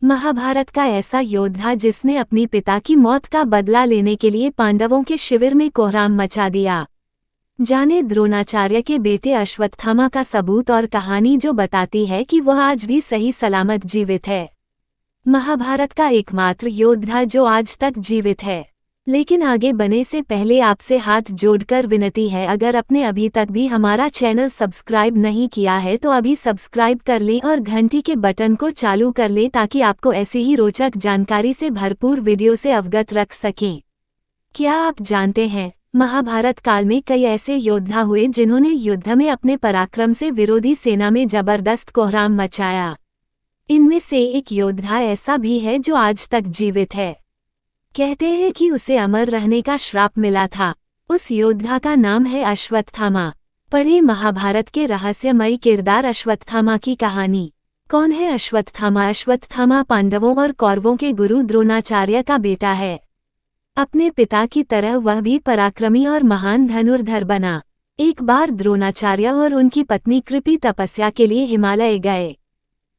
महाभारत का ऐसा योद्धा जिसने अपनी पिता की मौत का बदला लेने के लिए पांडवों के शिविर में कोहराम मचा दिया। जाने द्रोणाचार्य के बेटे अश्वत्थामा का सबूत और कहानी जो बताती है कि वह आज भी सही सलामत जीवित है। महाभारत का एकमात्र योद्धा जो आज तक जीवित है। लेकिन आगे बढ़ने से पहले आपसे हाथ जोड़कर विनती है, अगर आपने अभी तक भी हमारा चैनल सब्सक्राइब नहीं किया है तो अभी सब्सक्राइब कर लें और घंटी के बटन को चालू कर लें ताकि आपको ऐसी ही रोचक जानकारी से भरपूर वीडियो से अवगत रख सकें। क्या आप जानते हैं, महाभारत काल में कई ऐसे योद्धा हुए जिन्होंने युद्ध में अपने पराक्रम से विरोधी सेना में जबरदस्त कोहराम मचाया। इनमें से एक योद्धा ऐसा भी है जो आज तक जीवित है। कहते हैं कि उसे अमर रहने का श्राप मिला था। उस योद्धा का नाम है अश्वत्थामा। पढ़े महाभारत के रहस्यमयी किरदार अश्वत्थामा की कहानी। कौन है अश्वत्थामा? अश्वत्थामा पांडवों और कौरवों के गुरु द्रोणाचार्य का बेटा है। अपने पिता की तरह वह भी पराक्रमी और महान धनुर्धर बना। एक बार द्रोणाचार्य और उनकी पत्नी कृपि तपस्या के लिए हिमालय गए।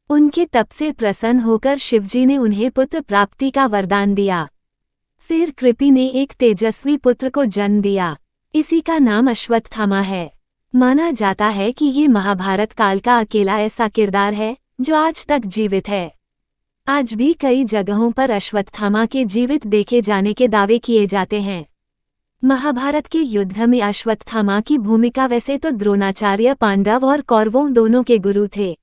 उनके तप से प्रसन्न होकर शिवजी ने उन्हें पुत्र प्राप्ति का वरदान दिया। फिर कृपि ने एक तेजस्वी पुत्र को जन्म दिया। इसी का नाम अश्वत्थामा है। माना जाता है कि ये महाभारत काल का अकेला ऐसा किरदार है जो आज तक जीवित है। आज भी कई जगहों पर अश्वत्थामा के जीवित देखे जाने के दावे किए जाते हैं। महाभारत के युद्ध में अश्वत्थामा की भूमिका वैसे तो द्रोणाचार्य पांडव और कौरवों दोनों के गुरु थे,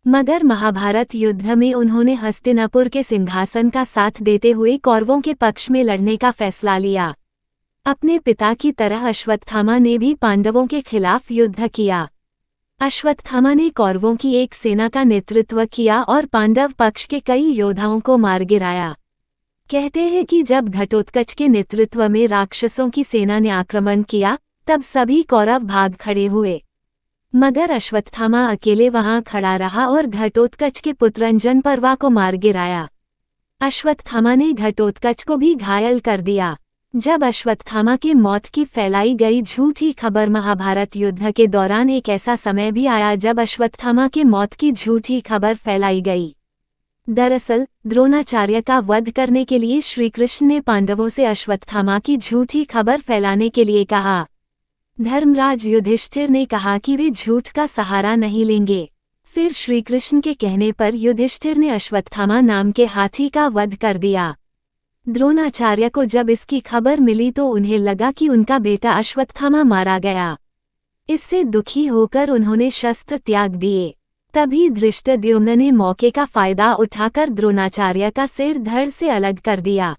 मगर महाभारत युद्ध में उन्होंने हस्तिनापुर के सिंहासन का साथ देते हुए कौरवों के पक्ष में लड़ने का फैसला लिया। अपने पिता की तरह अश्वत्थामा ने भी पांडवों के खिलाफ युद्ध किया। अश्वत्थामा ने कौरवों की एक सेना का नेतृत्व किया और पांडव पक्ष के कई योद्धाओं को मार गिराया। कहते हैं कि जब घटोत्कच के नेतृत्व में राक्षसों की सेना ने आक्रमण किया तब सभी कौरव भाग खड़े हुए, मगर अश्वत्थामा अकेले वहां खड़ा रहा और घटोत्कच के पुत्र अंजनपर्वा को मार गिराया। अश्वत्थामा ने घटोत्कच को भी घायल कर दिया। जब अश्वत्थामा की मौत की फैलाई गई झूठी खबर, महाभारत युद्ध के दौरान एक ऐसा समय भी आया जब अश्वत्थामा की मौत की झूठी खबर फैलाई गई। दरअसल द्रोणाचार्य का वध करने के लिए श्रीकृष्ण ने पांडवों से अश्वत्थामा की झूठी खबर फैलाने के लिए कहा। धर्मराज युधिष्ठिर ने कहा कि वे झूठ का सहारा नहीं लेंगे। फिर श्रीकृष्ण के कहने पर युधिष्ठिर ने अश्वत्थामा नाम के हाथी का वध कर दिया। द्रोणाचार्य को जब इसकी खबर मिली तो उन्हें लगा कि उनका बेटा अश्वत्थामा मारा गया। इससे दुखी होकर उन्होंने शस्त्र त्याग दिए। तभी धृष्टद्युम्न ने मौके का फायदा उठाकर द्रोणाचार्य का सिर धड़ से अलग कर दिया।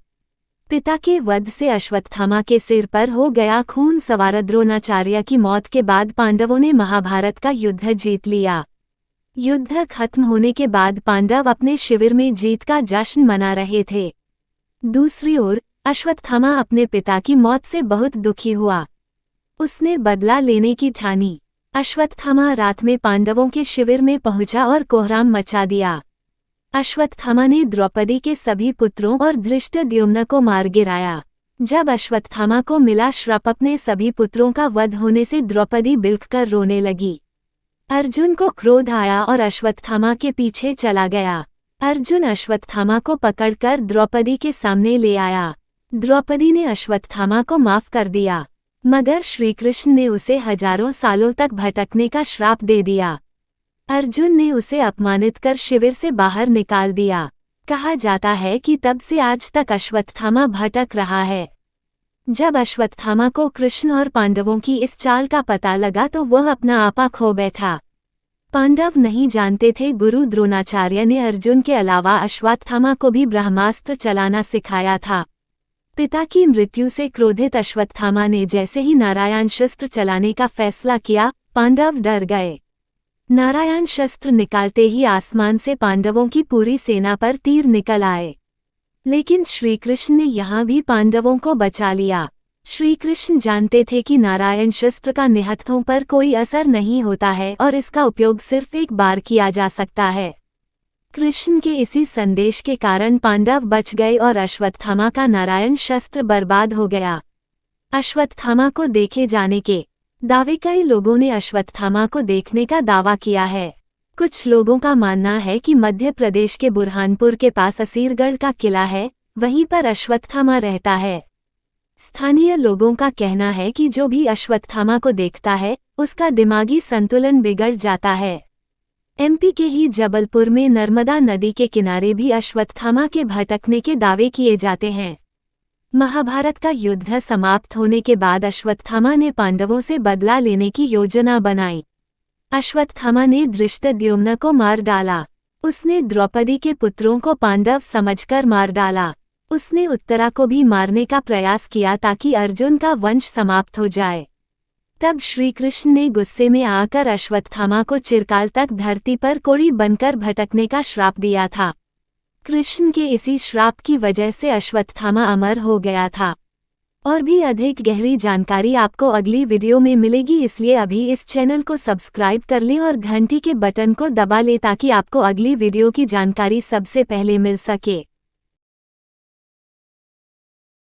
पिता के वध से अश्वत्थामा के सिर पर हो गया खून सवार। द्रोणाचार्य की मौत के बाद पांडवों ने महाभारत का युद्ध जीत लिया। युद्ध खत्म होने के बाद पांडव अपने शिविर में जीत का जश्न मना रहे थे। दूसरी ओर अश्वत्थामा अपने पिता की मौत से बहुत दुखी हुआ। उसने बदला लेने की ठानी। अश्वत्थामा रात में पांडवों के शिविर में पहुंचा और कोहराम मचा दिया। अश्वत्थामा ने द्रौपदी के सभी पुत्रों और धृष्टद्युम्न को मार गिराया। जब अश्वत्थामा को मिला श्राप अपने सभी पुत्रों का वध होने से द्रौपदी बिलखकर रोने लगी। अर्जुन को क्रोध आया और अश्वत्थामा के पीछे चला गया। अर्जुन अश्वत्थामा को पकड़कर द्रौपदी के सामने ले आया। द्रौपदी ने अश्वत्थामा को माफ कर दिया, मगर श्रीकृष्ण ने उसे हजारों सालों तक भटकने का श्राप दे दिया। अर्जुन ने उसे अपमानित कर शिविर से बाहर निकाल दिया। कहा जाता है कि तब से आज तक अश्वत्थामा भटक रहा है। जब अश्वत्थामा को कृष्ण और पांडवों की इस चाल का पता लगा तो वह अपना आपा खो बैठा। पांडव नहीं जानते थे गुरु द्रोणाचार्य ने अर्जुन के अलावा अश्वत्थामा को भी ब्रह्मास्त्र चलाना सिखाया था। पिता की मृत्यु से क्रोधित अश्वत्थामा ने जैसे ही नारायण शस्त्र चलाने का फैसला किया, पांडव डर गए। नारायण शस्त्र निकालते ही आसमान से पांडवों की पूरी सेना पर तीर निकल आए, लेकिन श्रीकृष्ण ने यहाँ भी पांडवों को बचा लिया। श्रीकृष्ण जानते थे कि नारायण शस्त्र का निहत्थों पर कोई असर नहीं होता है और इसका उपयोग सिर्फ एक बार किया जा सकता है। कृष्ण के इसी संदेश के कारण पांडव बच गए और अश्वत्थामा का नारायण शस्त्र बर्बाद हो गया। अश्वत्थामा को देखे जाने के दावे कई लोगों ने अश्वत्थामा को देखने का दावा किया है। कुछ लोगों का मानना है कि मध्य प्रदेश के बुरहानपुर के पास असीरगढ़ का किला है, वहीं पर अश्वत्थामा रहता है। स्थानीय लोगों का कहना है कि जो भी अश्वत्थामा को देखता है उसका दिमागी संतुलन बिगड़ जाता है। एमपी के ही जबलपुर में नर्मदा नदी के किनारे भी अश्वत्थामा के भटकने के दावे किए जाते हैं। महाभारत का युद्ध समाप्त होने के बाद अश्वत्थामा ने पांडवों से बदला लेने की योजना बनाई। अश्वत्थामा ने धृष्टद्युम्न को मार डाला। उसने द्रौपदी के पुत्रों को पांडव समझकर मार डाला। उसने उत्तरा को भी मारने का प्रयास किया ताकि अर्जुन का वंश समाप्त हो जाए। तब श्रीकृष्ण ने गुस्से में आकर अश्वत्थामा को चिरकाल तक धरती पर कोड़ी बनकर भटकने का श्राप दिया था। कृष्ण के इसी श्राप की वजह से अश्वत्थामा अमर हो गया था। और भी अधिक गहरी जानकारी आपको अगली वीडियो में मिलेगी, इसलिए अभी इस चैनल को सब्सक्राइब कर लें और घंटी के बटन को दबा लें ताकि आपको अगली वीडियो की जानकारी सबसे पहले मिल सके।